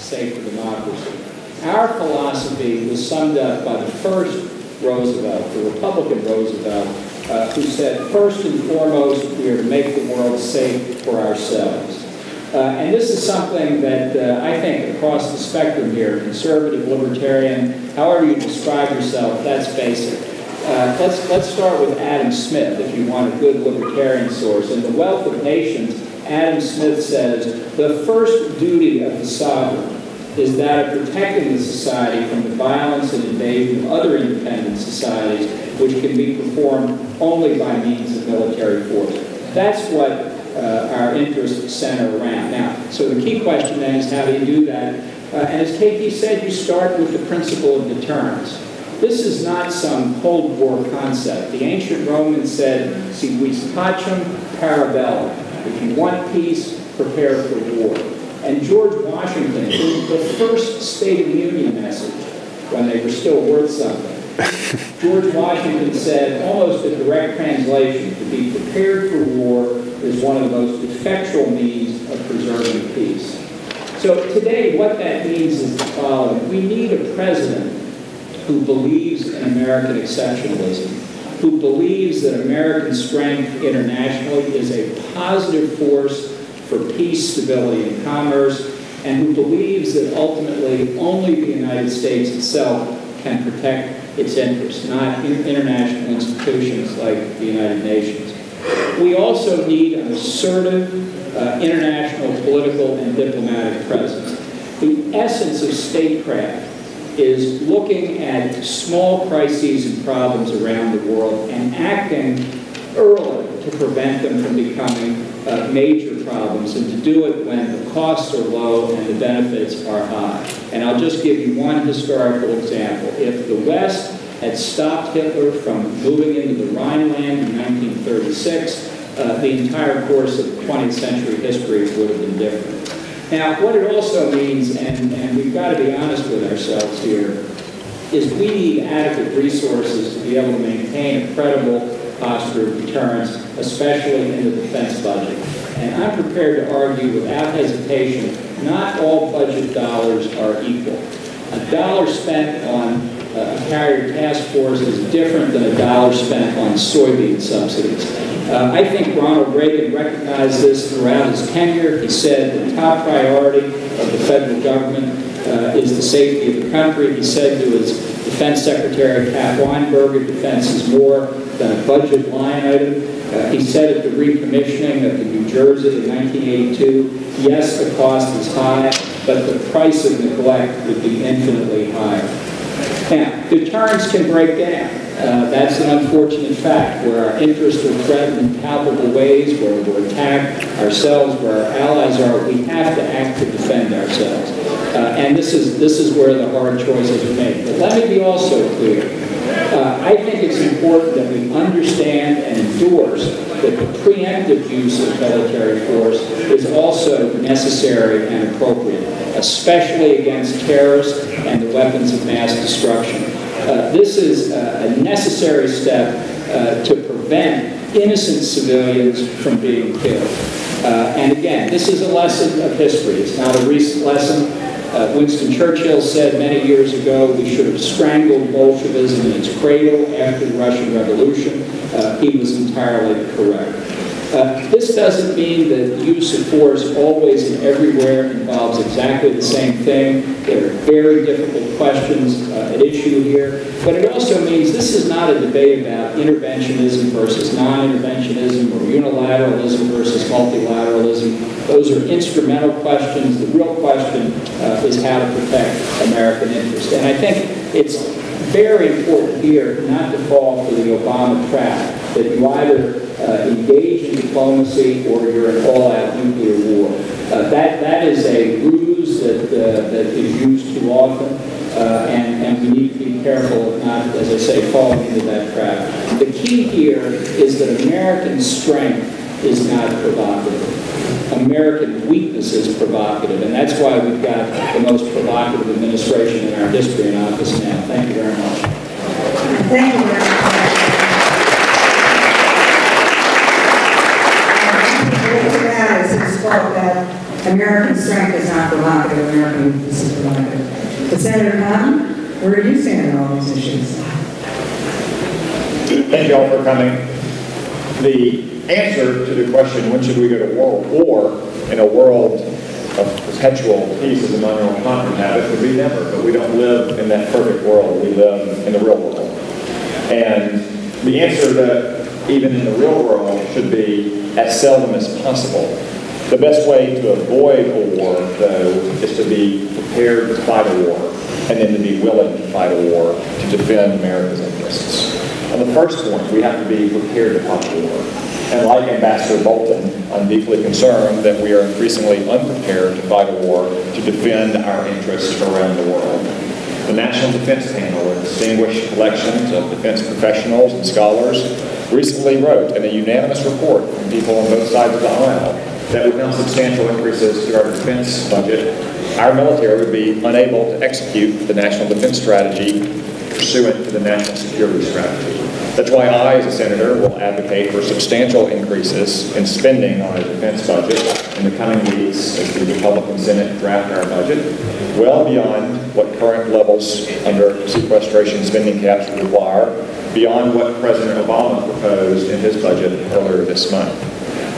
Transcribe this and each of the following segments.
safe for democracy. Our philosophy was summed up by the first Roosevelt, the Republican Roosevelt, who said, first and foremost, we are to make the world safe for ourselves. And this is something that I think across the spectrum here, conservative, libertarian, however you describe yourself, that's basic. Let's start with Adam Smith, if you want a good libertarian source. In The Wealth of Nations, Adam Smith says, the first duty of the sovereign is that of protecting the society from the violence and invasion of other independent societies, which can be performed only by means of military force. That's what our interests center around. Now, so the key question then is, how do you do that? And as KT said, you start with the principle of deterrence. This is not some Cold War concept. The ancient Romans said, si vis pacem, para bellum. If you want peace, prepare for war. And George Washington, in the first State of the Union message, when they were still worth something, George Washington said, almost a direct translation, to be prepared for war is one of the most effectual means of preserving peace. So today, what that means is the following. We need a president who believes in American exceptionalism, who believes that American strength internationally is a positive force for peace, stability, and commerce, and who believes that ultimately only the United States itself can protect its interests, not international institutions like the United Nations. We also need an assertive international political and diplomatic presence. The essence of statecraft is looking at small crises and problems around the world and acting early to prevent them from becoming major problems, and to do it when the costs are low and the benefits are high. And I'll just give you one historical example. If the West had stopped Hitler from moving into the Rhineland in 1936, the entire course of 20th century history would have been different. Now, what it also means, and we've got to be honest with ourselves here, is we need adequate resources to be able to maintain a credible posture of deterrence, especially in the defense budget. And I'm prepared to argue without hesitation, not all budget dollars are equal. A dollar spent on a carrier task force is different than a dollar spent on soybean subsidies. I think Ronald Reagan recognized this throughout his tenure. He said the top priority of the federal government is the safety of the country. He said to his Defense Secretary Cap Weinberger, defense is more than a budget line item. He said at the recommissioning of the New Jersey in 1982, yes, the cost is high, but the price of neglect would be infinitely higher. Now, deterrence can break down. That's an unfortunate fact, where our interests are threatened in palpable ways, where we're attacked ourselves, where our allies are. We have to act to defend ourselves. And this is where the hard choices are made. But let me be also clear. I think it's important that we understand and endorse that the preemptive use of military force is also necessary and appropriate, especially against terrorists and the weapons of mass destruction. This is a necessary step to prevent innocent civilians from being killed. And again, this is a lesson of history. It's not a recent lesson. Winston Churchill said many years ago we should have strangled Bolshevism in its cradle after the Russian Revolution. He was entirely correct. This doesn't mean that the use of force always and everywhere involves exactly the same thing. There are very difficult questions at issue here. But it also means this is not a debate about interventionism versus non-interventionism or unilateralism versus multilateralism. Those are instrumental questions. The real question is how to protect American interests. And I think it's very important here not to fall for the Obama trap, that you either engage in diplomacy or you're in all-out nuclear war. That is a ruse that is used too often, and we need to be careful of not, as I say, falling into that trap. The key here is that American strength is not provocative. American weakness is provocative, and that's why we've got the most provocative administration in our history in office now. Thank you very much. Thank you very much. Since spoke that American strength is not provocative, American weakness is provocative. But Senator Cotton, where do you stand on all these issues? Thank you all for coming. The answer to the question, when should we go to war in a world of perpetual peace as a non-real conquering habit, would be never. But we don't live in that perfect world. We live in the real world. And the answer that even in the real world should be as seldom as possible. The best way to avoid a war, though, is to be prepared to fight a war, and then to be willing to fight a war to defend America's interests. On the first point, we have to be prepared to fight a war. And like Ambassador Bolton, I'm deeply concerned that we are increasingly unprepared to fight a war to defend our interests around the world. The National Defense Panel, a distinguished collection of defense professionals and scholars, recently wrote in a unanimous report from people on both sides of the aisle that without substantial increases to our defense budget, our military would be unable to execute the national defense strategy pursuant to the national security strategy. That's why I, as a senator, will advocate for substantial increases in spending on our defense budget in the coming weeks as the Republican Senate draft our budget, well beyond what current levels under sequestration spending caps require, beyond what President Obama proposed in his budget earlier this month.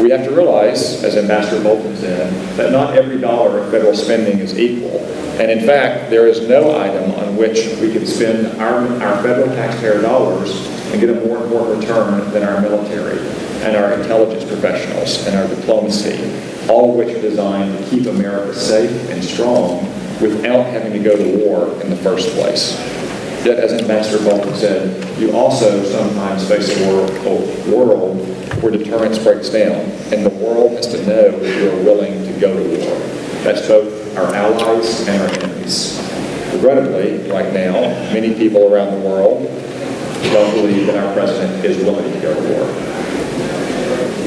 We have to realize, as Ambassador Bolton said, that not every dollar of federal spending is equal. And in fact, there is no item on which we can spend our federal taxpayer dollars and get a more important return than our military and our intelligence professionals and our diplomacy, all of which are designed to keep America safe and strong without having to go to war in the first place. Yet, as Ambassador Bolton said, you also sometimes face a world where deterrence breaks down, and the world has to know that you are willing to go to war. That's both our allies and our enemies. Regrettably, right now, many people around the world don't believe that our president is willing to go to war.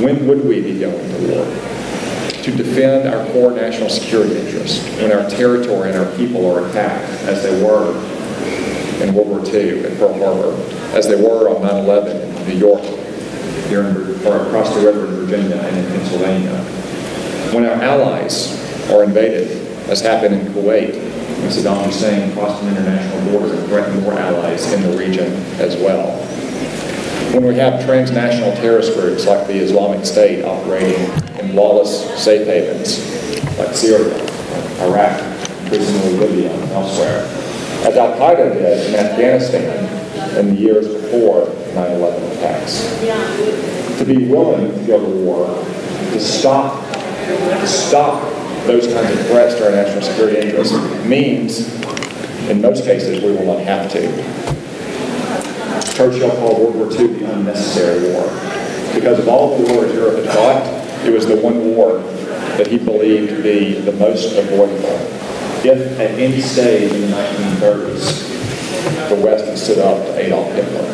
When would we be going to war? To defend our core national security interests when our territory and our people are attacked, as they were in World War II in Pearl Harbor, as they were on 9/11 in New York, here or across the river in Virginia and in Pennsylvania. When our allies are invaded, as happened in Kuwait, when Saddam Hussein crossed an international border and threatened more allies in the region as well. When we have transnational terrorist groups like the Islamic State operating in lawless safe havens like Syria, Iraq, increasingly Libya, and elsewhere, as Al-Qaeda did in Afghanistan in the years before 9/11 attacks. To be willing to go to war, to stop those kinds of threats to our national security interests means, in most cases, we will not have to. Churchill called World War II the unnecessary war. Because of all the wars Europe had fought, it was the one war that he believed to be the most avoidable. If at any stage in the 1930s, the West had stood up to Adolf Hitler.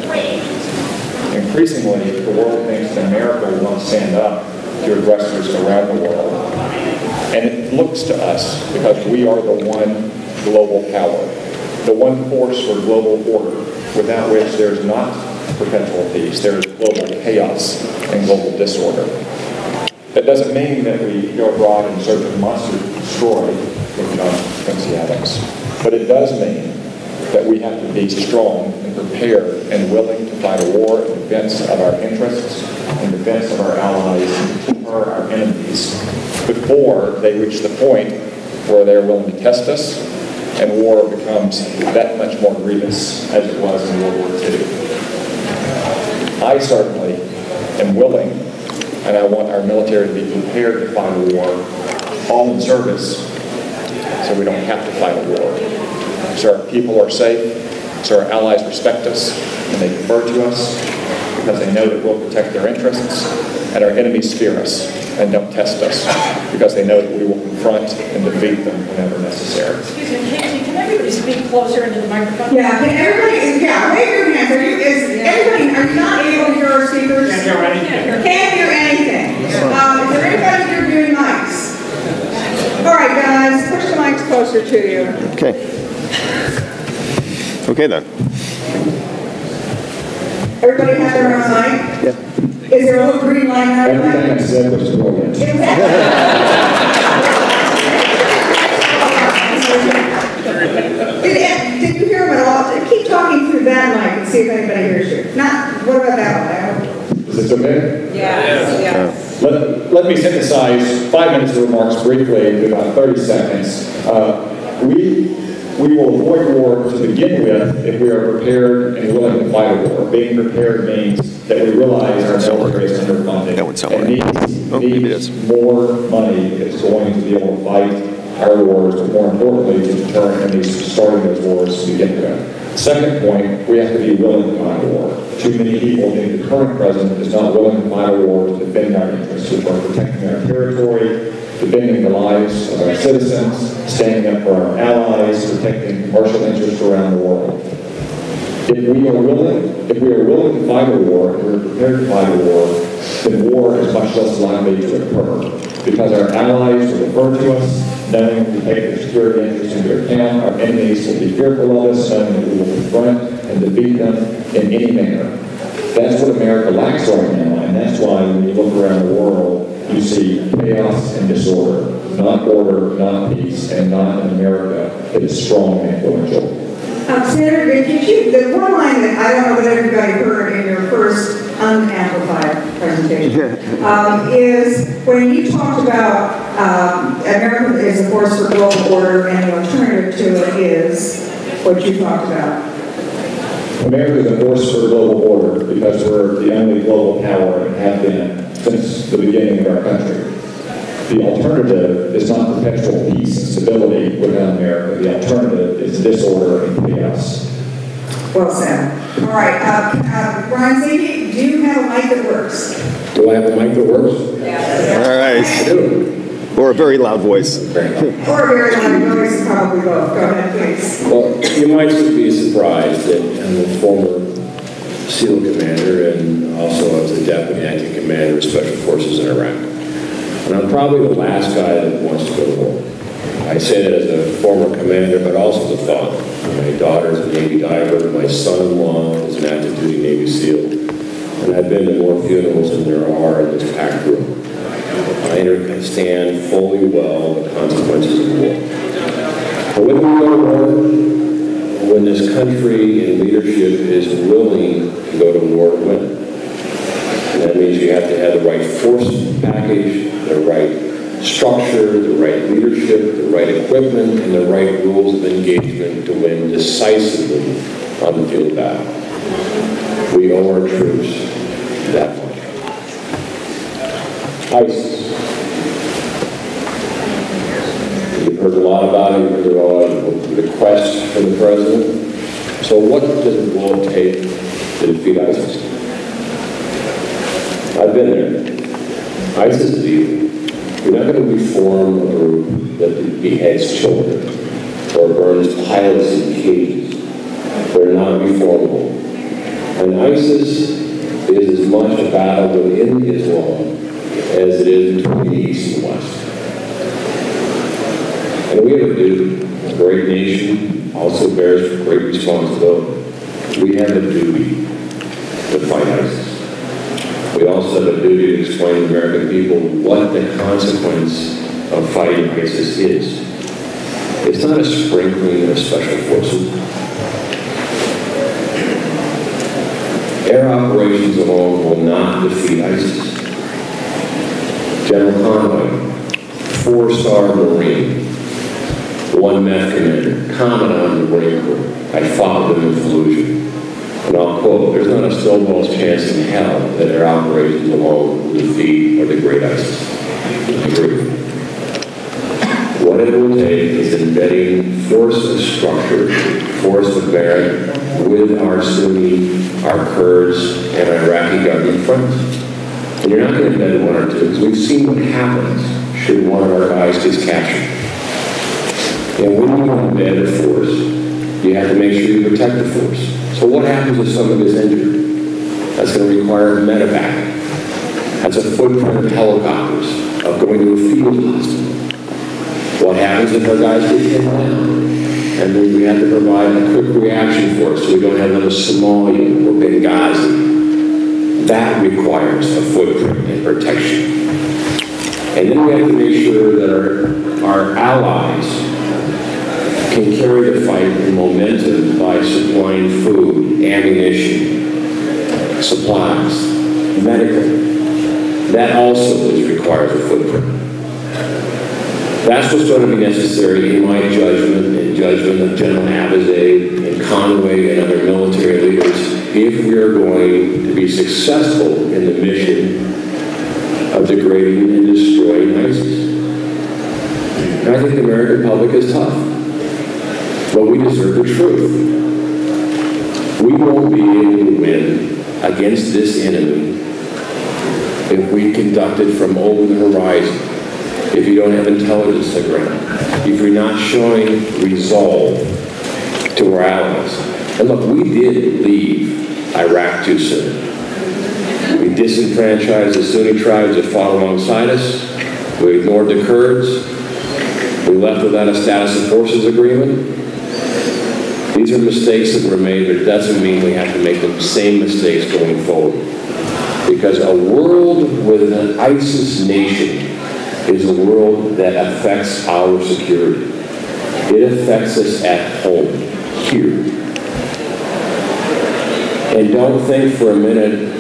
Increasingly, the world thinks that America will not stand up to aggressors around the world. And it looks to us, because we are the one global power, the one force for global order, without which there is not perpetual peace. There is global chaos and global disorder. That doesn't mean that we go abroad in search of monsters to destroy, with John Quincy Adams. But it does mean that we have to be strong and prepared and willing to fight a war in defense of our interests, in defense of our allies, and to deter our enemies before they reach the point where they are willing to test us and war becomes that much more grievous as it was in World War II. I certainly am willing, and I want our military to be prepared to fight a war, all in service, so we don't have to fight a war. So our people are safe, so our allies respect us, and they defer to us because they know that we'll protect their interests, and our enemies fear us and don't test us because they know that we will confront and defeat them whenever necessary. Excuse me, Casey, can everybody speak closer into the microphone? Yeah, can everybody, wave your hands. Are you not able to hear our speakers? Can't hear anything. Can't hear anything. Is there anybody here doing mics? All right, guys, push the mics closer to you. Okay. Okay then. Everybody have their own mic? Yeah. Is there a little green light on everybody? Everything I said was brilliant. see if anybody hears you. Not, what about that one? Is this okay? Yes. Let me synthesize 5 minutes of remarks briefly into about 30 seconds. We will avoid war to begin with if we are prepared and willing to fight a war. Being prepared means that we realize our military is underfunded and needs more money that's going to be able to fight our wars, but more importantly, to deter enemies from starting those wars to begin with. Second point, we have to be willing to fight a war. Too many people think the current president is not willing to fight a war to defend our interests, which are protecting our territory, defending the lives of our citizens, standing up for our allies, protecting commercial interests around the world. If we are willing to fight a war, if we're prepared to fight a war, then war is much less likely to occur. Because our allies will refer to us, knowing we take their security interests into account, our enemies will be fearful of us, knowing that we will confront and defeat them in any manner. That's what America lacks right now, and that's why when you look around the world, you see chaos and disorder, not order, not peace, and not an America that is strong and influential. Senator, the one line that I don't know that everybody heard in your first unamplified presentation is when you talked about America is a force for global order and the alternative to it is what you talked about. America is a force for global order because we're the only global power and have been since the beginning of our country. The alternative is not perpetual peace and stability within America. The alternative is disorder and chaos. Well said. All right. Brian Zinke, do you have a mic that works? Do I have a mic that works? Yeah. All right. I do. Or a very loud voice. Or a very loud voice, probably both. Go ahead, please. Well, you might be surprised that I'm a former SEAL commander and also I was the deputy acting commander of Special Forces in Iraq. And I'm probably the last guy that wants to go to war. I say that as a former commander, but also as a father. My daughter's a Navy diver, my son-in-law is an active duty Navy SEAL, and I've been to more funerals than there are in this packed room. I understand fully well the consequences of war. But when we go to war, when this country and leadership is willing to go to war to win, and that means you have to have the right force package, the right structure, the right leadership, the right equipment, and the right rules of engagement to win decisively on the field of battle. We owe our troops that much. ISIS. You've heard a lot about it, you've heard a lot of the quest for the president. So what does the world take to defeat ISIS? I've been there. ISIS is evil. You're not going to reform a group that beheads children or burns pilots in cages. They're not reformable. And ISIS is as much a battle within Islam as it is between the East and the West. And we have a duty. A great nation also bears great responsibility. We have a duty to fight ISIS. We also have a duty to explain to American people what the consequence of fighting ISIS is. It's not a sprinkling of special forces. Air operations alone will not defeat ISIS. General Conway, 4-star Marine, 1 MEF commander, Commandant of the Marine Corps. I fought with him in Fallujah. And I'll quote, "There's not a snowball's chance in hell that air operations alone will defeat or degrade ISIS." I agree. What it will take is embedding force of structure, force of merit with our Sunni, our Kurds, and Iraqi government friends. And you're not going to embed 1 or 2, because we've seen what happens should one of our guys get captured. And when you embed a force, you have to make sure you protect the force. So what happens if someone gets injured? That's going to require medevac. That's a footprint of helicopters, of going to a field hospital. What happens if our guys get hit down? And then we have to provide a quick reaction force so we don't have another Somalia or Benghazi. That requires a footprint and protection. And then we have to make sure that our allies can carry the fight and momentum by supplying food, ammunition, supplies, medical. That also requires a footprint. That's what's going to be necessary in my judgment and judgment of General Abizaid and Conway and other military leaders if we are going to be successful in the mission of degrading and destroying ISIS. And I think the American public is tough, but we deserve the truth. We won't be able to win against this enemy if we conduct it from over the horizon, if you don't have intelligence to the ground, if you're not showing resolve to our allies. And look, we did leave Iraq too soon. We disenfranchised the Sunni tribes that fought alongside us. We ignored the Kurds. We left without a status of forces agreement. These are mistakes that were made, but it doesn't mean we have to make the same mistakes going forward. Because a world with an ISIS nation is a world that affects our security. It affects us at home, here. And don't think for a minute,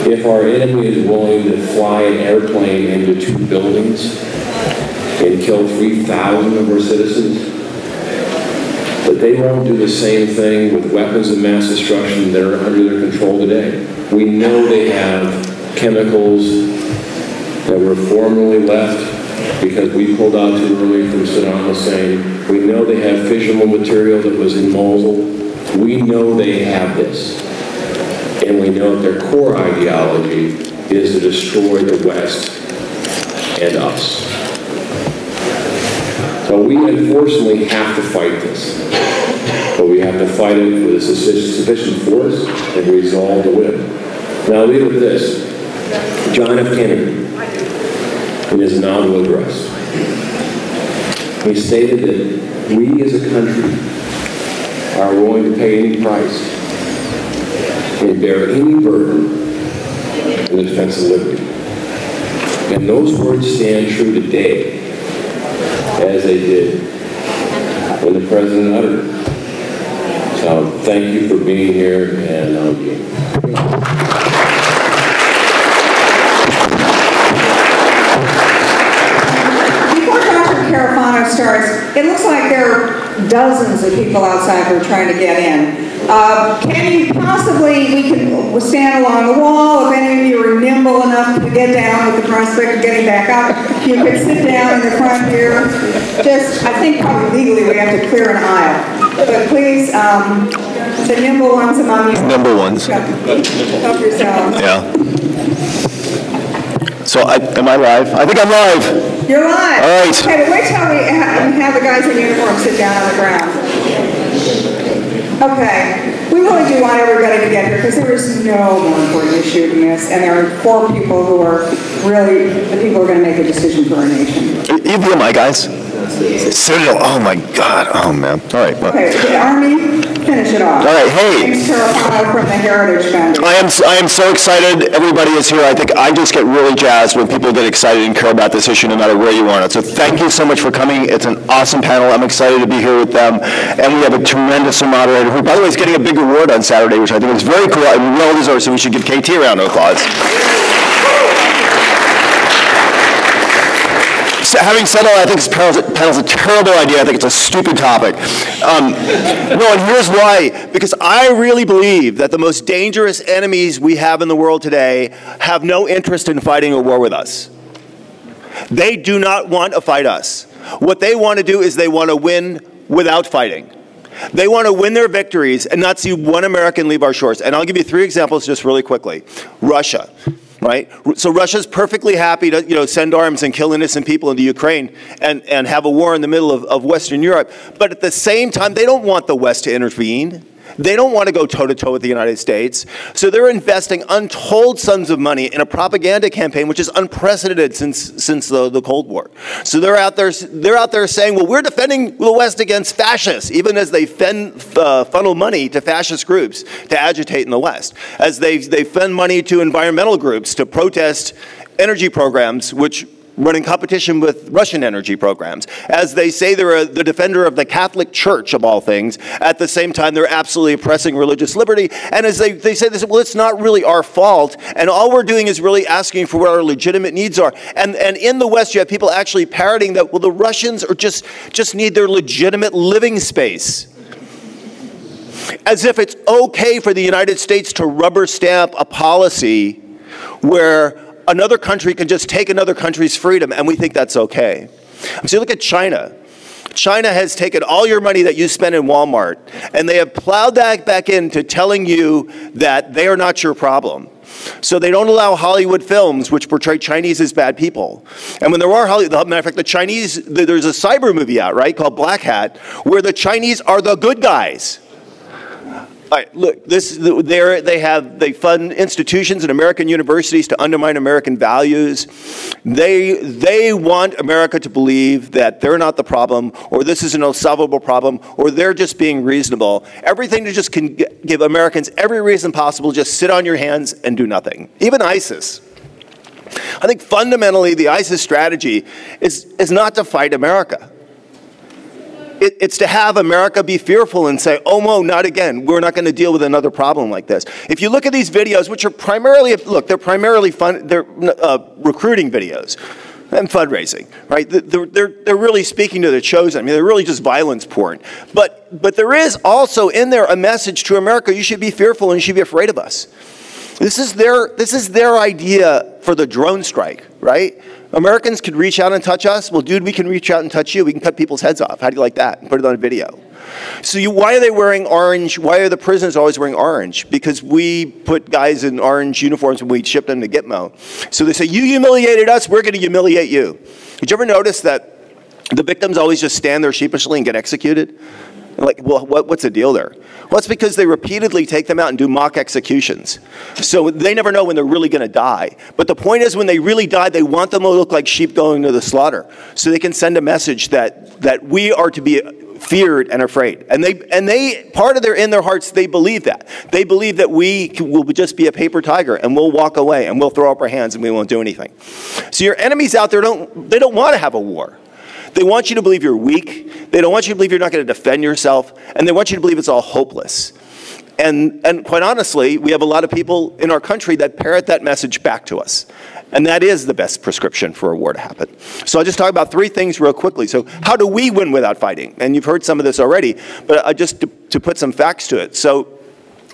if our enemy is willing to fly an airplane into 2 buildings and kill 3,000 of our citizens, that they won't do the same thing with weapons of mass destruction that are under their control today. We know they have chemicals that were formerly left because we pulled out too early from Saddam Hussein. We know they have fissionable material that was in Mosul. We know they have this. And we know that their core ideology is to destroy the West and us. So we unfortunately have to fight this. But we have to fight it with sufficient force and resolve to win. Now I'll leave it with this. John F. Kennedy, in his inaugural address, he stated that we as a country are willing to pay any price and bear any burden in the defense of liberty. And those words stand true today, as they did when the President uttered it. So thank you for being here, and before Dr. Carafano starts, it looks like there are dozens of people outside who are trying to get in. Can you possibly, we can stand along the wall, if any of you are nimble enough to get down with the prospect of getting back up, you could sit down in the front here. Just, I think probably legally we have to clear an aisle. But please, the nimble ones among you. Nimble ones. Help yourselves. Yeah. So, am I live? I think I'm live. You're live. All right. Okay, but wait till we have the guys in uniform sit down on the ground. Okay. We really do want everybody to get here because there is no more important issue than this, and there are 4 people who are really the people who are going to make a decision for our nation. You be my guys. Citadel. Oh my God. Oh man. All right. Well. Okay. The Army, finish it off. All right. Hey. Thanks, Carafano from the Heritage Foundation. I am so excited. Everybody is here. I think I just get really jazzed when people get excited and care about this issue, no matter where you are. So thank you so much for coming. It's an awesome panel. I'm excited to be here with them, and we have a tremendous moderator who, by the way, is getting a big award on Saturday, which I think is very cool and well deserved. So we should give KT a round of applause. Having said all that, I think this panel's a terrible idea. I think it's a stupid topic. No, and here's why. Because I really believe that the most dangerous enemies we have in the world today have no interest in fighting a war with us. They do not want to fight us. What they want to do is they want to win without fighting. They want to win their victories and not see one American leave our shores. And I'll give you 3 examples just really quickly. Russia. Right? So Russia's perfectly happy to send arms and kill innocent people into Ukraine and have a war in the middle of Western Europe. But at the same time, they don't want the West to intervene. They don't want to go toe-to-toe with the United States. So they're investing untold sums of money in a propaganda campaign, which is unprecedented since the Cold War. So they're out there saying, well, we're defending the West against fascists, even as they funnel money to fascist groups to agitate in the West, as they fund money to environmental groups to protest energy programs, which running competition with Russian energy programs. As they say they're the defender of the Catholic Church, of all things, at the same time they're absolutely oppressing religious liberty. And as they say this, well, it's not really our fault, and all we're doing is really asking for what our legitimate needs are. And in the West, you have people actually parroting that, well, the Russians are just need their legitimate living space. As if it's okay for the United States to rubber stamp a policy where another country can just take another country's freedom, and we think that's okay. So look at China. China has taken all your money that you spend in Walmart, and they have plowed that back into telling you that they are not your problem. So they don't allow Hollywood films which portray Chinese as bad people. And when there are Hollywood, as a matter of fact, the Chinese, there's a cyber movie out, right, called Black Hat, where the Chinese are the good guys. All right, look, they fund institutions and American universities to undermine American values. They want America to believe that they're not the problem, or this is an unsolvable problem, or they're just being reasonable. Everything to just give Americans every reason possible to just sit on your hands and do nothing. Even ISIS. I think fundamentally the ISIS strategy is not to fight America. It's to have America be fearful and say, oh no, not again. We're not going to deal with another problem like this. If you look at these videos, which are primarily, look, they're primarily they're recruiting videos and fundraising, right? They're really speaking to the chosen. I mean, they're really just violence porn. But there is also in there a message to America: you should be fearful and you should be afraid of us. This is their idea for the drone strike, right? Americans could reach out and touch us. Well, dude, we can reach out and touch you. We can cut people's heads off. How do you like that? And put it on a video. So why are they wearing orange? Why are the prisoners always wearing orange? Because we put guys in orange uniforms when we ship them to Gitmo. So they say, you humiliated us, we're going to humiliate you. Did you ever notice that the victims always just stand there sheepishly and get executed? Like, well, what's the deal there? Well, it's because they repeatedly take them out and do mock executions. So they never know when they're really going to die. But the point is, when they really die, they want them to look like sheep going to the slaughter. So they can send a message that we are to be feared and afraid. And they part of in their hearts, they believe that. They believe that we will just be a paper tiger and we'll walk away and we'll throw up our hands and we won't do anything. So your enemies out there, they don't want to have a war. They want you to believe you're weak. They don't want you to believe you're not going to defend yourself. And they want you to believe it's all hopeless. And quite honestly, we have a lot of people in our country that parrot that message back to us. And that is the best prescription for a war to happen. So I'll just talk about 3 things real quickly. So how do we win without fighting? And you've heard some of this already, but just to put some facts to it. So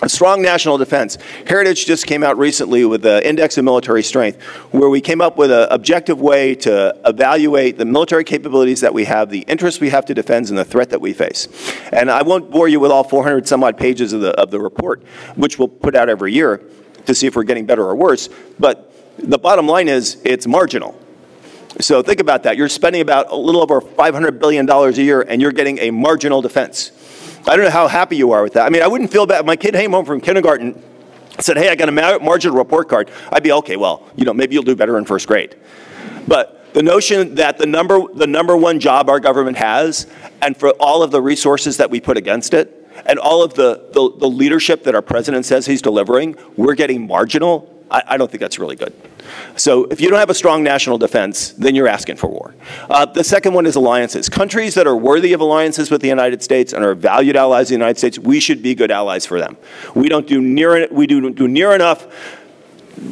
a strong national defense. Heritage just came out recently with the Index of Military Strength, where we came up with an objective way to evaluate the military capabilities that we have, the interests we have to defend, and the threat that we face. And I won't bore you with all 400 some odd pages of the report, which we'll put out every year to see if we're getting better or worse. But the bottom line is, it's marginal. So think about that. You're spending about a little over $500 billion a year, and you're getting a marginal defense. I don't know how happy you are with that. I mean, I wouldn't feel bad. My kid came home from kindergarten and said, hey, I got a marginal report card. I'd be, okay, well, maybe you'll do better in first grade. But the notion that the number one job our government has, and for all of the resources that we put against it, and all of the leadership that our president says he's delivering, we're getting marginal, I don't think that's really good. So if you don't have a strong national defense, then you're asking for war. The second one is alliances. Countries that are worthy of alliances with the United States and are valued allies of the United States, we should be good allies for them. We don't do near enough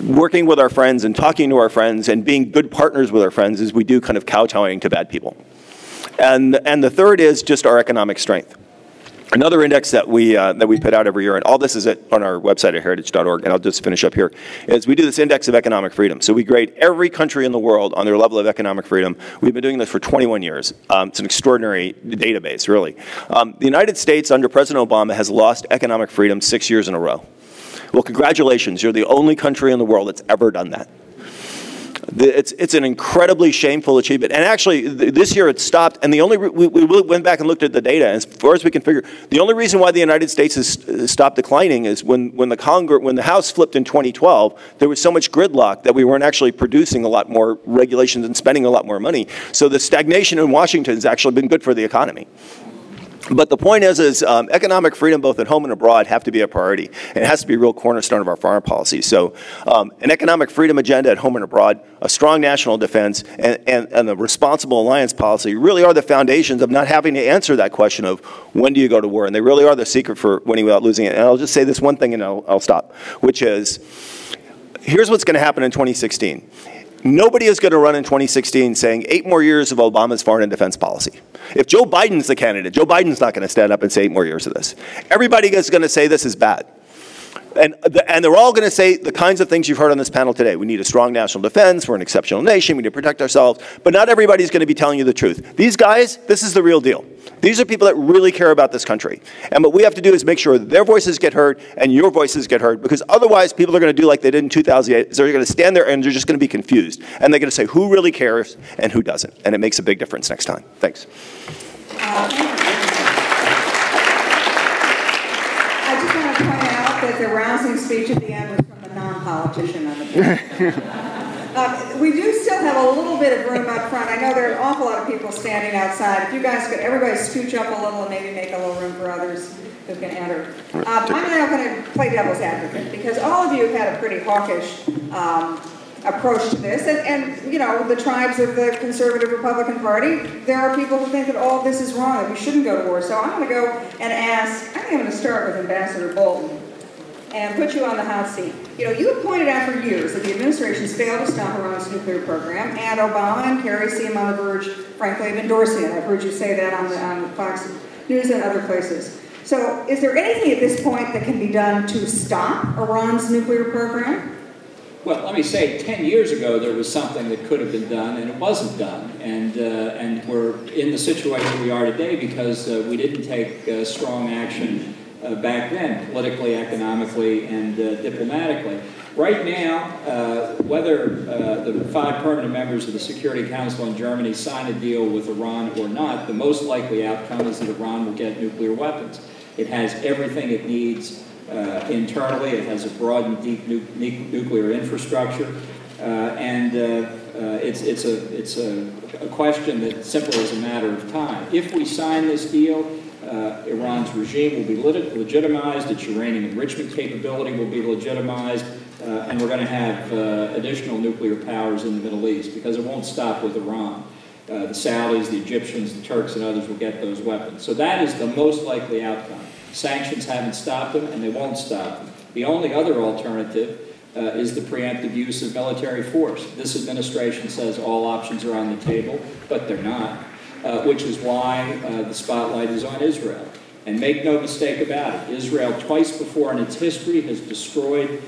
working with our friends and talking to our friends and being good partners with our friends as we do kind of kowtowing to bad people. And the third is just our economic strength. Another index that we put out every year, and all this is on our website at heritage.org, and I'll just finish up here, is we do this index of economic freedom. So we grade every country in the world on their level of economic freedom. We've been doing this for 21 years. It's an extraordinary database, really. The United States, under President Obama, has lost economic freedom 6 years in a row. Well, congratulations. You're the only country in the world that's ever done that. It's an incredibly shameful achievement. And actually, this year it stopped, and we went back and looked at the data, and as far as we can figure, the only reason why the United States has stopped declining is when the House flipped in 2012, there was so much gridlock that we weren't actually producing a lot more regulations and spending a lot more money. So the stagnation in Washington has actually been good for the economy. But the point is economic freedom both at home and abroad have to be a priority. And it has to be a real cornerstone of our foreign policy. So an economic freedom agenda at home and abroad, a strong national defense, and a responsible alliance policy really are the foundations of not having to answer that question of when do you go to war. And they really are the secret for winning without losing it. And I'll just say this one thing and I'll stop, which is here's what's going to happen in 2016. Nobody is going to run in 2016 saying 8 more years of Obama's foreign and defense policy. If Joe Biden's the candidate, Joe Biden's not going to stand up and say 8 more years of this. Everybody is going to say this is bad. And they're all going to say the kinds of things you've heard on this panel today. We need a strong national defense. We're an exceptional nation. We need to protect ourselves. But not everybody's going to be telling you the truth. These guys, this is the real deal. These are people that really care about this country. And what we have to do is make sure that their voices get heard and your voices get heard. Because otherwise, people are going to do like they did in 2008. They're going to stand there and they're just going to be confused. And they're going to say who really cares and who doesn't. And it makes a big difference next time. Thanks. I just want to point out that the rousing speech at the end was from a non-politician on the panel. We do still have a little bit of room up front. I know there are an awful lot of people standing outside. If you guys could, everybody scooch up a little and maybe make a little room for others who can enter. I'm now going to play devil's advocate because all of you have had a pretty hawkish approach to this. And, you know, the tribes of the conservative Republican Party, there are people who think that all of this is wrong, that we shouldn't go to war. So I'm going to go and ask, I think I'm going to start with Ambassador Bolton and put you on the hot seat. You know, you have pointed out for years that the administration's failed to stop Iran's nuclear program, and Obama and Kerry seem on the verge, frankly, of endorsing it. I've heard you say that on Fox News and other places. So is there anything at this point that can be done to stop Iran's nuclear program? Well, let me say, 10 years ago there was something that could have been done, and it wasn't done. And we're in the situation we are today because we didn't take strong action back then, politically, economically, and diplomatically. Right now, whether the 5 permanent members of the Security Council in Germany sign a deal with Iran or not, the most likely outcome is that Iran will get nuclear weapons. It has everything it needs internally. It has a broad and deep nuclear infrastructure, and it's a question that simply is a matter of time. If we sign this deal, Iran's regime will be legitimized, its uranium enrichment capability will be legitimized, and we're going to have additional nuclear powers in the Middle East because it won't stop with Iran. The Saudis, the Egyptians, the Turks, and others will get those weapons. So that is the most likely outcome. Sanctions haven't stopped them, and they won't stop them. The only other alternative is the preemptive use of military force. This administration says all options are on the table, but they're not, which is why the spotlight is on Israel. And make no mistake about it, Israel twice before in its history has destroyed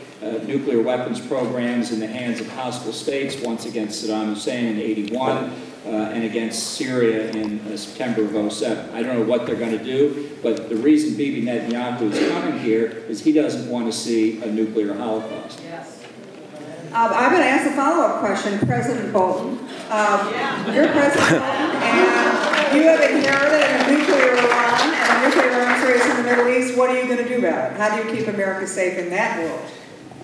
nuclear weapons programs in the hands of hostile states, once against Saddam Hussein in '81, and against Syria in September of '07. I don't know what they're going to do, but the reason Bibi Netanyahu is coming here is he doesn't want to see a nuclear holocaust. Yes. I'm going to ask a follow-up question, President Bolton. You're President Bolton, and you have inherited a nuclear Iran and a nuclear arms race in the Middle East. What are you going to do about it? How do you keep America safe in that world?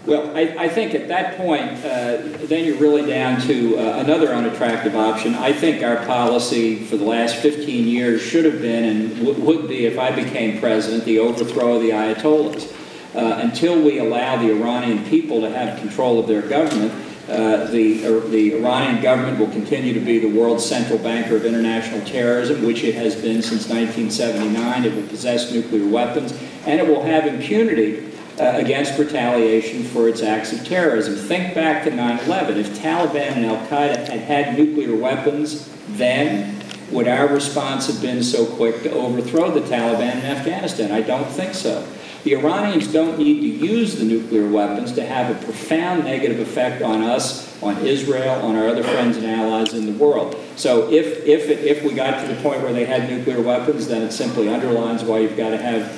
Well, I think at that point, then you're really down to another unattractive option. I think our policy for the last 15 years should have been, and would be if I became president, the overthrow of the Ayatollahs. Until we allow the Iranian people to have control of their government, the Iranian government will continue to be the world's central banker of international terrorism, which it has been since 1979. It will possess nuclear weapons, and it will have impunity against retaliation for its acts of terrorism. Think back to 9/11. If Taliban and al-Qaeda had had nuclear weapons then, would our response have been so quick to overthrow the Taliban in Afghanistan? I don't think so. The Iranians don't need to use the nuclear weapons to have a profound negative effect on us, on Israel, on our other friends and allies in the world. So if we got to the point where they had nuclear weapons, then it simply underlines why you've got to have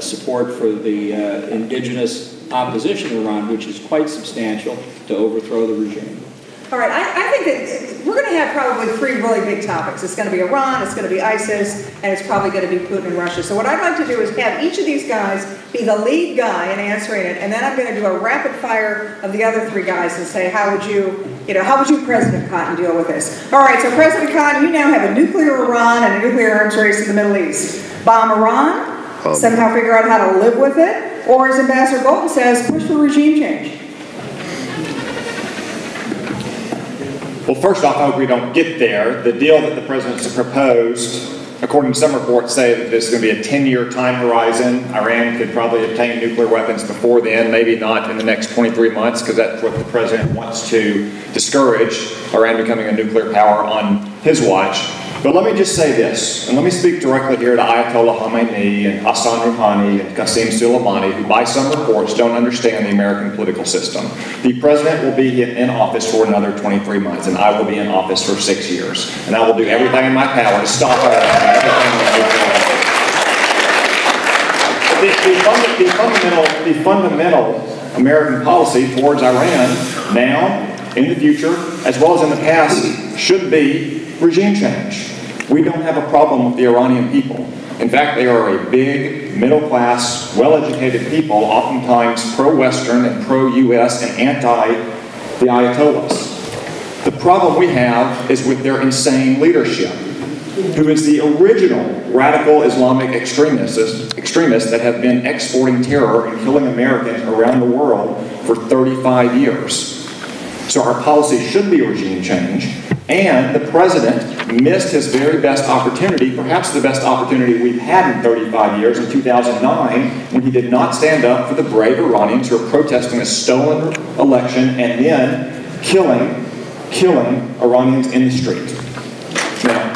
support for the indigenous opposition in Iran, which is quite substantial, to overthrow the regime. All right, I think that we're going to have probably 3 really big topics. It's going to be Iran, it's going to be ISIS, and it's probably going to be Putin and Russia. So what I'd like to do is have each of these guys be the lead guy in answering it, and then I'm going to do a rapid fire of the other 3 guys and say, how would you, President Cotton, deal with this? All right, so President Cotton, you now have a nuclear Iran and a nuclear arms race in the Middle East. bomb Iran, somehow figure out how to live with it, or as Ambassador Bolton says, push for regime change? Well, first off, I hope we don't get there. The deal that the president has proposed, according to some reports, say that this is going to be a 10-year time horizon. Iran could probably obtain nuclear weapons before then, maybe not in the next 23 months, because that's what the president wants to discourage, Iran becoming a nuclear power on his watch. But let me just say this, and let me speak directly here to Ayatollah Khamenei and Hassan Rouhani and Qasem Soleimani, who by some reports don't understand the American political system. The president will be in office for another 23 months, and I will be in office for 6 years. And I will do everything in my power to stop Iran. The fundamental American policy towards Iran now, in the future, as well as in the past, should be regime change. We don't have a problem with the Iranian people. In fact, they are a big, middle-class, well-educated people, oftentimes pro-Western and pro-U.S. and anti the Ayatollahs. The problem we have is with their insane leadership, who is the original radical Islamic extremists that have been exporting terror and killing Americans around the world for 35 years. So our policy should be regime change, and the president missed his very best opportunity, perhaps the best opportunity we've had in 35 years, in 2009, when he did not stand up for the brave Iranians who are protesting a stolen election and then killing Iranians in the street. Now,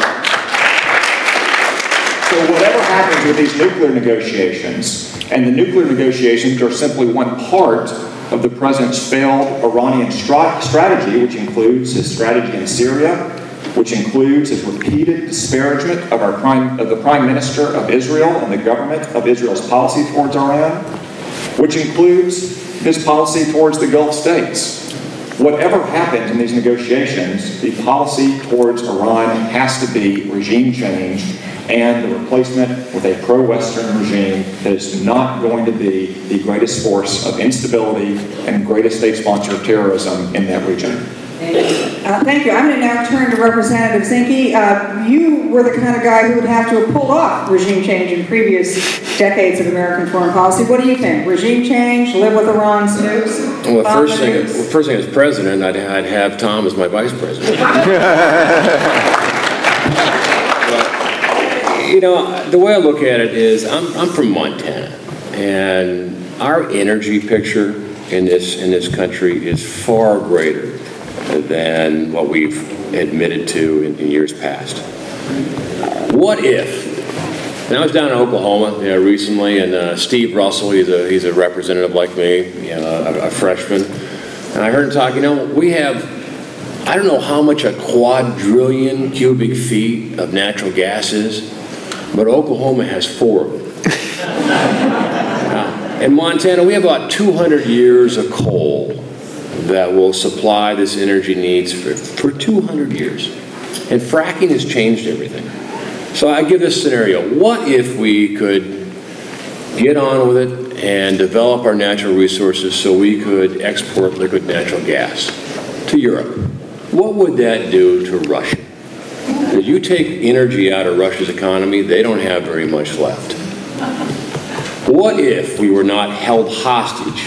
so whatever happens with these nuclear negotiations, and the nuclear negotiations are simply one part of the president's failed Iranian strategy, which includes his strategy in Syria, which includes his repeated disparagement of the Prime Minister of Israel and the government of Israel's policy towards Iran, which includes his policy towards the Gulf states. Whatever happens in these negotiations, the policy towards Iran has to be regime change and the replacement with a pro-Western regime that is not going to be the greatest force of instability and greatest state sponsor of terrorism in that region. Thank you. I'm going to now turn to Representative Zinke. You were the kind of guy who would have to have pulled off regime change in previous decades of American foreign policy. What do you think? Regime change, live with Iran's nukes? Well, first thing as president, I'd have Tom as my vice president. You know, the way I look at it is, I'm from Montana, and our energy picture in this country is far greater than what we've admitted to in years past. What if? And I was down in Oklahoma recently, and Steve Russell, he's a representative like me, a freshman, and I heard him talk. You know, we have, I don't know how much a quadrillion cubic feet of natural gas is, but Oklahoma has 4 of them. In Montana, we have about 200 years of coal that will supply this energy needs for 200 years. And fracking has changed everything. So I give this scenario. What if we could get on with it and develop our natural resources so we could export liquid natural gas to Europe? What would that do to Russia? If you take energy out of Russia's economy, they don't have very much left. What if we were not held hostage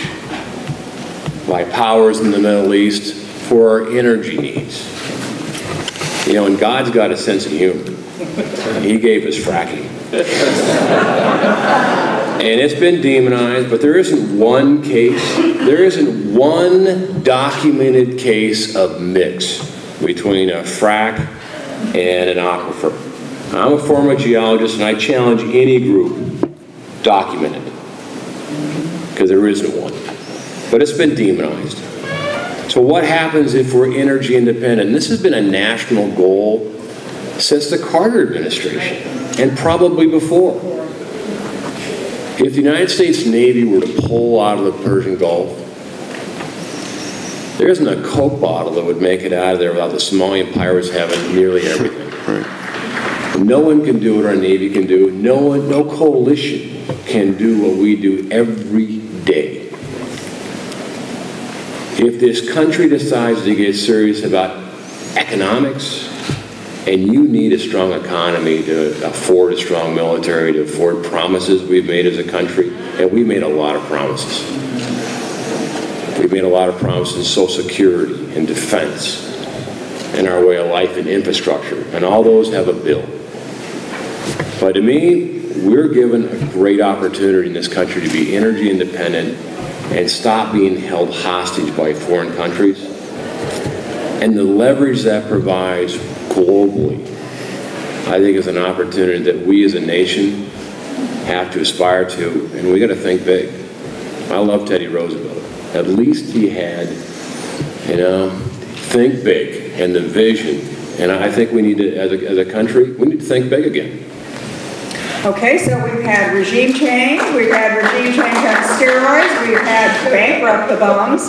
by powers in the Middle East for our energy needs? You know, and God's got a sense of humor. He gave us fracking. And it's been demonized, but there isn't one documented case of mix between a frack and an aquifer. I'm a former geologist, and I challenge any group, document it, because there isn't one. But it's been demonized. So what happens if we're energy independent? And this has been a national goal since the Carter administration, and probably before. If the United States Navy were to pull out of the Persian Gulf, there isn't a Coke bottle that would make it out of there without the Somalian pirates having nearly everything. Right. No one can do what our Navy can do. No coalition can do what we do every day. If this country decides to get serious about economics, And you need a strong economy to afford a strong military, to afford promises we've made as a country. And we made a lot of promises. We've made a lot of promises in Social Security and defense and our way of life and infrastructure. And all those have a bill. But to me, we're given a great opportunity in this country to be energy independent and stop being held hostage by foreign countries. And the leverage that provides globally, I think, is an opportunity that we as a nation have to aspire to, and we got to think big. I love Teddy Roosevelt. At least he had, think big and the vision. And I think we need to, as a country, we need to think big again. Okay, so we've had regime change on steroids, we've had bankrupt the bombs.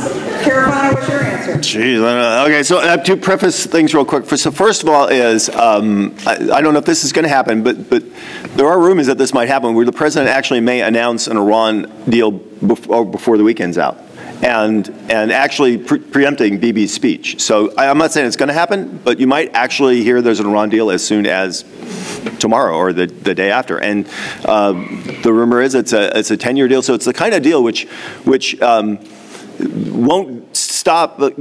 Carafano, what's your answer? Jeez, okay, so I have to preface things real quick. So first of all is, I don't know if this is going to happen, but there are rumors that this might happen, where the president actually may announce an Iran deal before the weekend's out. And actually preempting Bibi's speech. So I'm not saying it's going to happen, but you might actually hear there's an Iran deal as soon as tomorrow or the day after. And the rumor is it's a 10-year deal. So it's the kind of deal which won't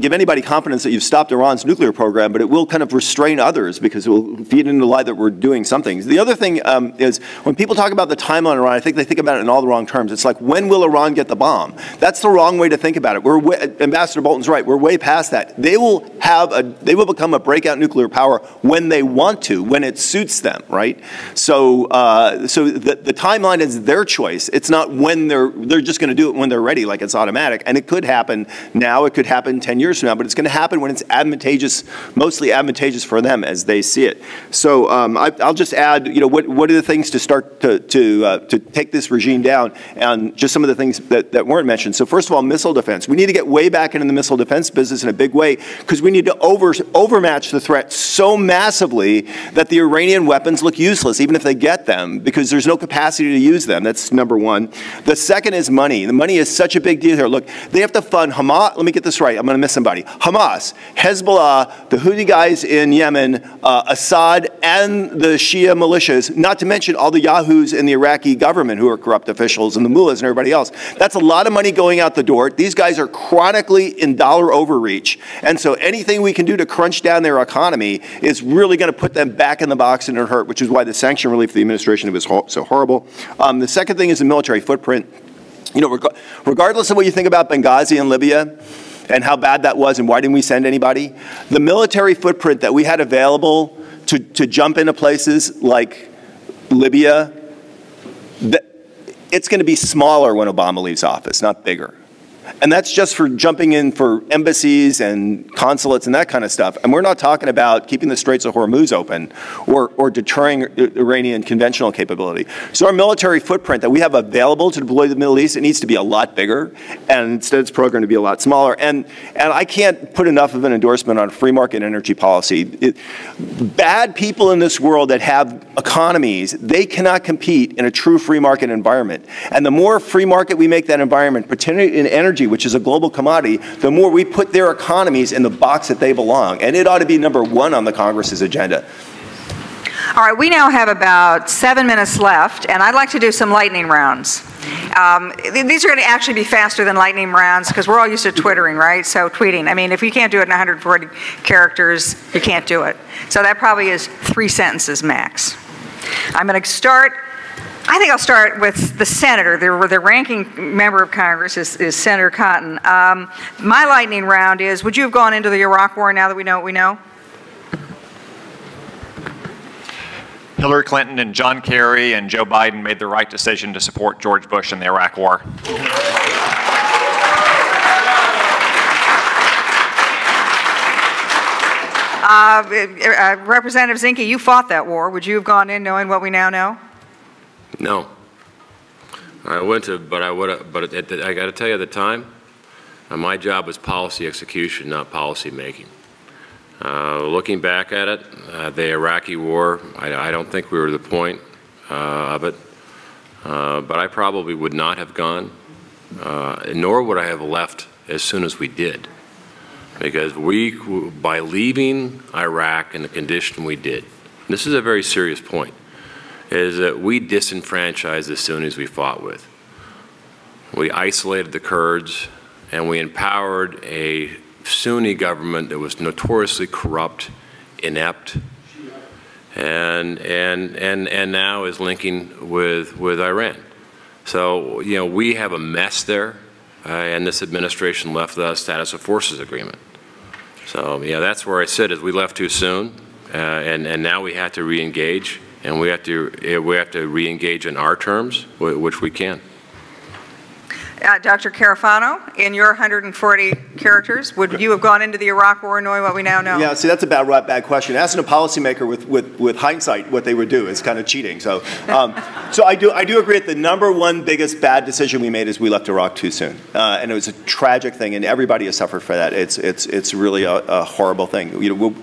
give anybody confidence that you've stopped Iran's nuclear program, but it will kind of restrain others because it will feed into the lie that we're doing something. The other thing is when people talk about the timeline on Iran, I think they think about it in all the wrong terms. It's like, when will Iran get the bomb? That's the wrong way to think about it. Ambassador Bolton's right. We're way past that. They will become a breakout nuclear power when they want to, when it suits them, right? So the timeline is their choice. It's not when they're just going to do it when they're ready, like it's automatic. And it could happen now. It could happen 10 years from now, but it's going to happen when it's advantageous, mostly advantageous for them as they see it. So I'll just add, what are the things to start to take this regime down, and just some of the things that weren't mentioned. So first of all, missile defense. We need to get way back into the missile defense business in a big way, because we need to overmatch the threat so massively that the Iranian weapons look useless, even if they get them, because there's no capacity to use them. That's number one. The second is money. The money is such a big deal here. Look, they have to fund Hamas. Let me get this right. I'm going to miss somebody. Hamas, Hezbollah, the Houthi guys in Yemen, Assad, and the Shia militias, not to mention all the yahoos in the Iraqi government who are corrupt officials and the mullahs and everybody else. That's a lot of money going out the door. These guys are chronically in dollar overreach. And so anything we can do to crunch down their economy is really going to put them back in the box and it'll hurt, which is why the sanction relief of the administration was so horrible. The second thing is the military footprint. Regardless of what you think about Benghazi and Libya, and how bad that was and why didn't we send anybody, the military footprint that we had available to jump into places like Libya, it's going to be smaller when Obama leaves office, not bigger. And that's just for jumping in for embassies and consulates and that kind of stuff. And we're not talking about keeping the Straits of Hormuz open or deterring Iranian conventional capability. So our military footprint that we have available to deploy to the Middle East, it needs to be a lot bigger. And instead it's programmed to be a lot smaller. And I can't put enough of an endorsement on free market energy policy. Bad people in this world that have economies, they cannot compete in a true free market environment. And the more free market we make that environment, particularly in energy, which is a global commodity, the more we put their economies in the box that they belong. And it ought to be number one on the Congress's agenda. All right, we now have about 7 minutes left, and I'd like to do some lightning rounds. These are going to actually be faster than lightning rounds because we're all used to Twittering, right? So tweeting. I mean, if you can't do it in 140 characters, you can't do it. So that probably is 3 sentences max. I'm going to start. I think I'll start with the senator. The ranking member of Congress is Senator Cotton. My lightning round is, would you have gone into the Iraq War now that we know what we know? Hillary Clinton and John Kerry and Joe Biden made the right decision to support George Bush in the Iraq War. Representative Zinke, you fought that war. Would you have gone in knowing what we now know? No. I went to, but I got to tell you at the time, my job was policy execution, not policy making. Looking back at it, the Iraqi war, I don't think we were at the point of it, but I probably would not have gone, nor would I have left as soon as we did. Because by leaving Iraq in the condition we did, this is a very serious point, is that we disenfranchised the Sunnis we fought with. We isolated the Kurds, and we empowered a Sunni government that was notoriously corrupt, inept, and now is linking with Iran. So, you know, we have a mess there, and this administration left the status of forces agreement. So, yeah, that's where I sit, is we left too soon, and now we have to re-engage, and we have to re-engage in our terms, which we can. Dr. Carafano, in your 140 characters, would you have gone into the Iraq War knowing what we now know? Yeah, see, that's a bad question. Asking a policymaker with hindsight what they would do is kind of cheating. So, so I do agree that the #1 biggest bad decision we made is we left Iraq too soon, and it was a tragic thing, and everybody has suffered for that. It's really a horrible thing. You know,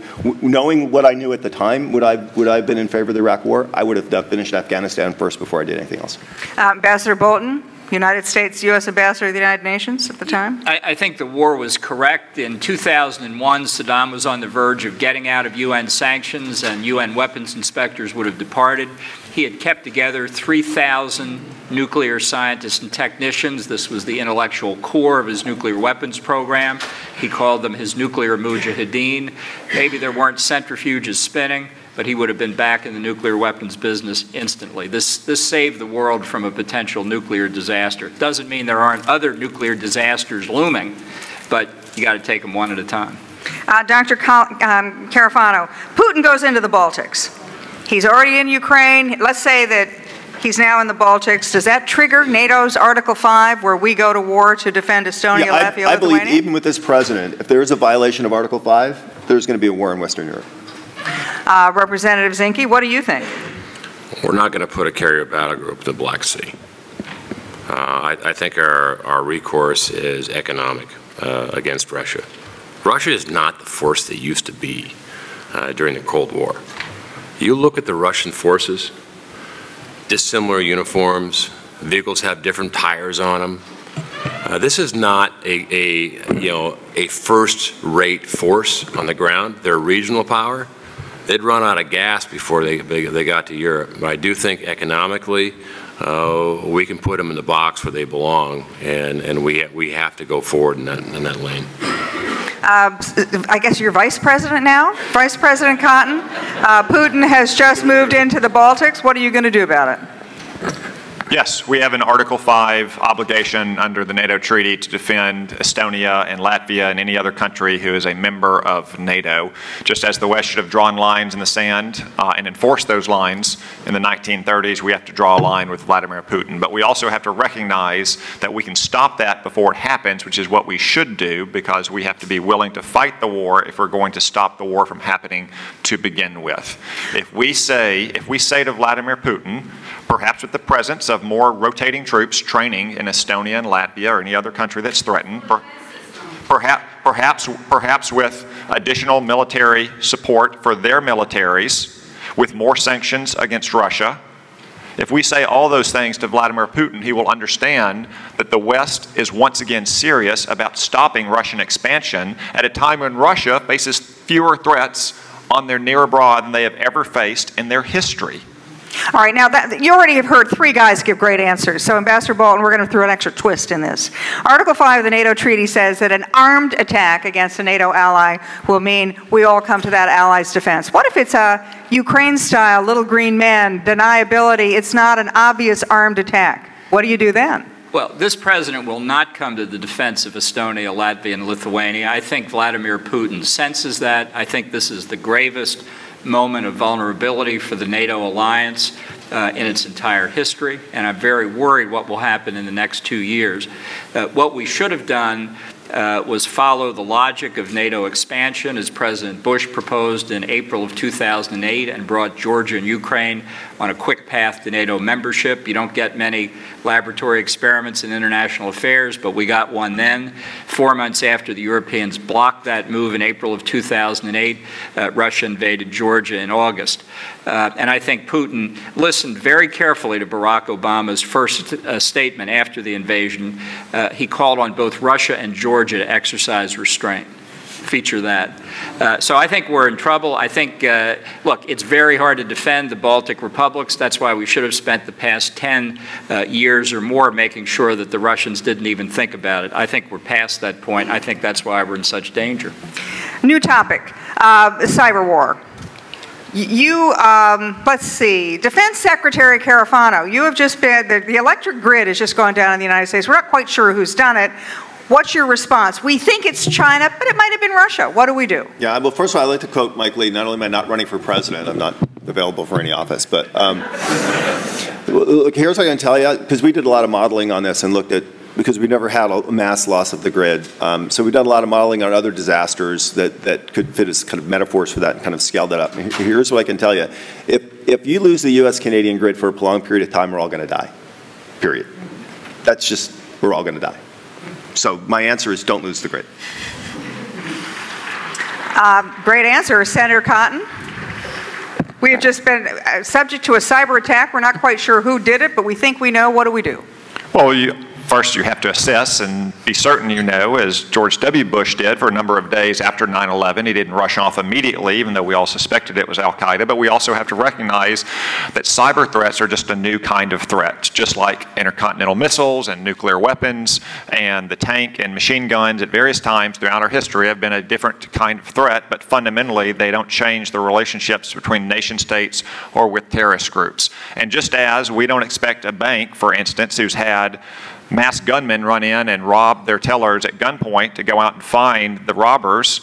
knowing what I knew at the time, would I have been in favor of the Iraq War? I would have finished Afghanistan first before I did anything else. Ambassador Bolton, United States U.S. Ambassador to the United Nations at the time? I think the war was correct. In 2001, Saddam was on the verge of getting out of UN sanctions, and UN weapons inspectors would have departed. He had kept together 3,000 nuclear scientists and technicians. This was the intellectual core of his nuclear weapons program. He called them his nuclear mujahideen. Maybe there weren't centrifuges spinning, but he would have been back in the nuclear weapons business instantly. This saved the world from a potential nuclear disaster. Doesn't mean there aren't other nuclear disasters looming, but you got to take them one at a time. Dr. Carafano, Putin goes into the Baltics. He's already in Ukraine. Let's say that he's now in the Baltics. Does that trigger NATO's Article 5, where we go to war to defend Estonia, Latvia, I believe Lithuania? even with this president, if there is a violation of Article 5, there's going to be a war in Western Europe. Representative Zinke, what do you think? We're not going to put a carrier battle group in the Black Sea. I think our recourse is economic against Russia. Russia is not the force they used to be during the Cold War. You look at the Russian forces, dissimilar uniforms, vehicles have different tires on them. This is not a first-rate force on the ground. They're a regional power. They'd run out of gas before they got to Europe. But I do think economically we can put them in the box where they belong, and we have to go forward in that lane. I guess you're vice president now, Vice President Cotton. Putin has just moved into the Baltics. What are you going to do about it? Yes, we have an Article 5 obligation under the NATO treaty to defend Estonia and Latvia and any other country who is a member of NATO. Just as the West should have drawn lines in the sand and enforced those lines in the 1930s, we have to draw a line with Vladimir Putin. But we also have to recognize that we can stop that before it happens, which is what we should do, because we have to be willing to fight the war if we're going to stop the war from happening to begin with. If we say to Vladimir Putin, perhaps with the presence of more rotating troops training in Estonia and Latvia or any other country that's threatened, perhaps with additional military support for their militaries, with more sanctions against Russia. If we say all those things to Vladimir Putin, he will understand that the West is once again serious about stopping Russian expansion at a time when Russia faces fewer threats on their near abroad than they have ever faced in their history. All right, now you already have heard three guys give great answers. So Ambassador Bolton, we're going to throw an extra twist in this. Article 5 of the NATO treaty says that an armed attack against a NATO ally will mean we all come to that ally's defense. What if it's a Ukraine-style little green man, deniability, it's not an obvious armed attack? What do you do then? Well, this president will not come to the defense of Estonia, Latvia, and Lithuania. I think Vladimir Putin senses that. I think this is the gravest moment of vulnerability for the NATO alliance in its entire history, and I'm very worried what will happen in the next 2 years. What we should have done was follow the logic of NATO expansion, as President Bush proposed in April of 2008, and brought Georgia and Ukraine on a quick path to NATO membership. You don't get many laboratory experiments in international affairs, but we got one then. 4 months after the Europeans blocked that move in April of 2008, Russia invaded Georgia in August. And I think Putin listened very carefully to Barack Obama's first statement after the invasion. He called on both Russia and Georgia to exercise restraint. feature that. So I think we're in trouble. I think, look, it's very hard to defend the Baltic republics. That's why we should have spent the past 10 years or more making sure that the Russians didn't even think about it. I think we're past that point. I think that's why we're in such danger. New topic, cyber war. Let's see, Defense Secretary Carafano, you have just been, the electric grid has just gone down in the United States. We're not quite sure who's done it. What's your response? We think it's China, but it might have been Russia. What do we do? Yeah, well, first of all, I'd like to quote Mike Lee. Not only am I not running for president, I'm not available for any office, but look, here's what I can tell you, because we did a lot of modeling on this and looked at, because we never had a mass loss of the grid. So we've done a lot of modeling on other disasters that could fit as kind of metaphors for that and kind of scaled that up. Here's what I can tell you. If you lose the US-Canadian grid for a prolonged period of time, we're all going to die, period. That's just, we're all going to die. So my answer is don't lose the grid. Great answer. Senator Cotton? We have just been subject to a cyber attack. We're not quite sure who did it, but we think we know. What do we do? Well, first you have to assess and be certain you know, as George W. Bush did for a number of days after 9/11. He didn't rush off immediately, even though we all suspected it was al-Qaeda. But we also have to recognize that cyber threats are just a new kind of threat, just like intercontinental missiles and nuclear weapons and the tank and machine guns at various times throughout our history have been a different kind of threat, but fundamentally they don't change the relationships between nation states or with terrorist groups. And just as we don't expect a bank, for instance, who's had mass gunmen run in and rob their tellers at gunpoint to go out and find the robbers,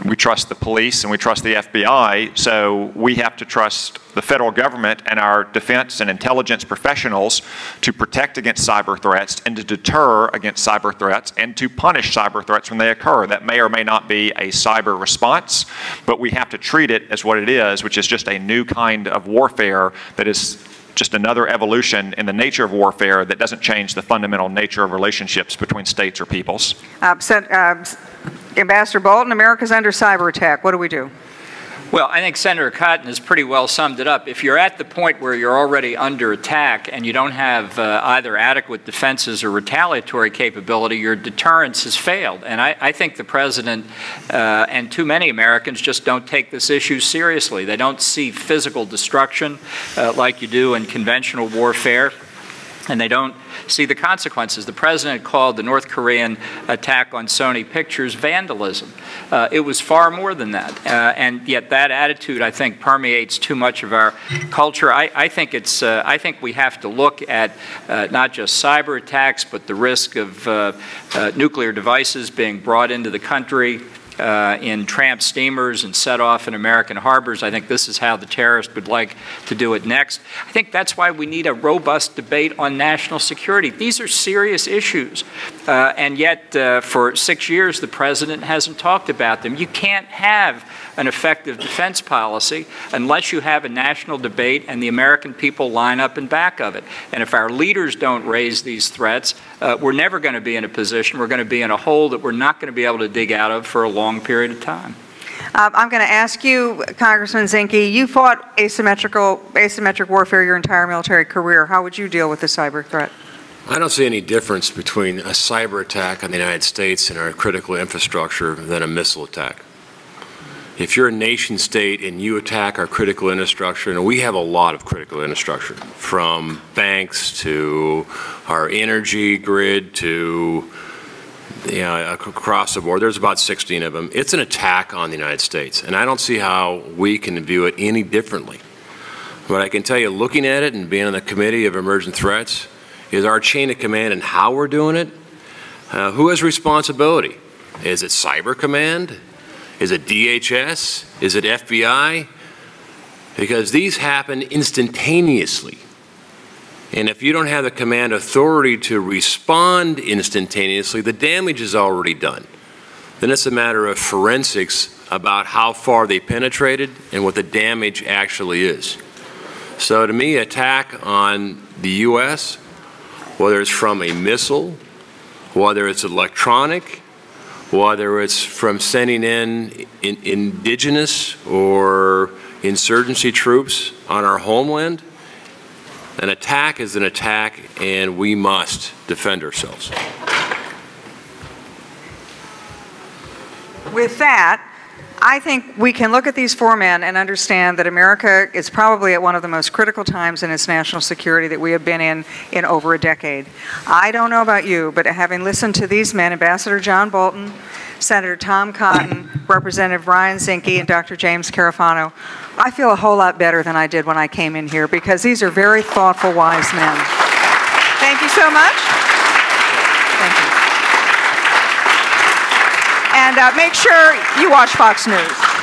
we trust the police and we trust the FBI, so we have to trust the federal government and our defense and intelligence professionals to protect against cyber threats and to deter against cyber threats and to punish cyber threats when they occur. That may or may not be a cyber response, but we have to treat it as what it is, which is just a new kind of warfare that is just another evolution in the nature of warfare that doesn't change the fundamental nature of relationships between states or peoples. Ambassador Bolton, America's under cyber attack. What do we do? Well, I think Senator Cotton has pretty well summed it up. If you're at the point where you're already under attack and you don't have either adequate defenses or retaliatory capability, your deterrence has failed. And I think the President and too many Americans just don't take this issue seriously. They don't see physical destruction like you do in conventional warfare, and they don't see the consequences. The President called the North Korean attack on Sony Pictures vandalism. It was far more than that, and yet that attitude, I think, permeates too much of our culture. I think we have to look at not just cyber attacks, but the risk of nuclear devices being brought into the country in tramp steamers and set off in American harbors. I think this is how the terrorist would like to do it next. I think that's why we need a robust debate on national security. These are serious issues, and yet for 6 years the President hasn't talked about them. You can't have an effective defense policy unless you have a national debate and the American people line up in back of it. And if our leaders don't raise these threats, we're never going to be in a position, we're going to be in a hole that we're not going to be able to dig out of for a long period of time. I'm going to ask you, Congressman Zinke, you fought asymmetric warfare your entire military career. How would you deal with the cyber threat? I don't see any difference between a cyber attack on the United States and our critical infrastructure than a missile attack. If you're a nation state and you attack our critical infrastructure, and we have a lot of critical infrastructure, from banks to our energy grid to across the board, there's about 16 of them. It's an attack on the United States, and I don't see how we can view it any differently. But I can tell you, looking at it and being on the Committee of Emergent Threats, is our chain of command and how we're doing it. Who has responsibility? Is it Cyber Command? Is it DHS? Is it FBI? Because these happen instantaneously. And if you don't have the command authority to respond instantaneously, the damage is already done. Then it's a matter of forensics about how far they penetrated and what the damage actually is. So to me, attack on the U.S., whether it's from a missile, whether it's electronic, whether it's from sending in indigenous or insurgency troops on our homeland, an attack is an attack, and we must defend ourselves. with that, I think we can look at these four men and understand that America is probably at one of the most critical times in its national security that we have been in over a decade. I don't know about you, but having listened to these men, Ambassador John Bolton, Senator Tom Cotton, Representative Ryan Zinke, and Dr. James Carafano, I feel a whole lot better than I did when I came in here, because these are very thoughtful, wise men. Thank you so much. Thank you. And make sure you watch Fox News.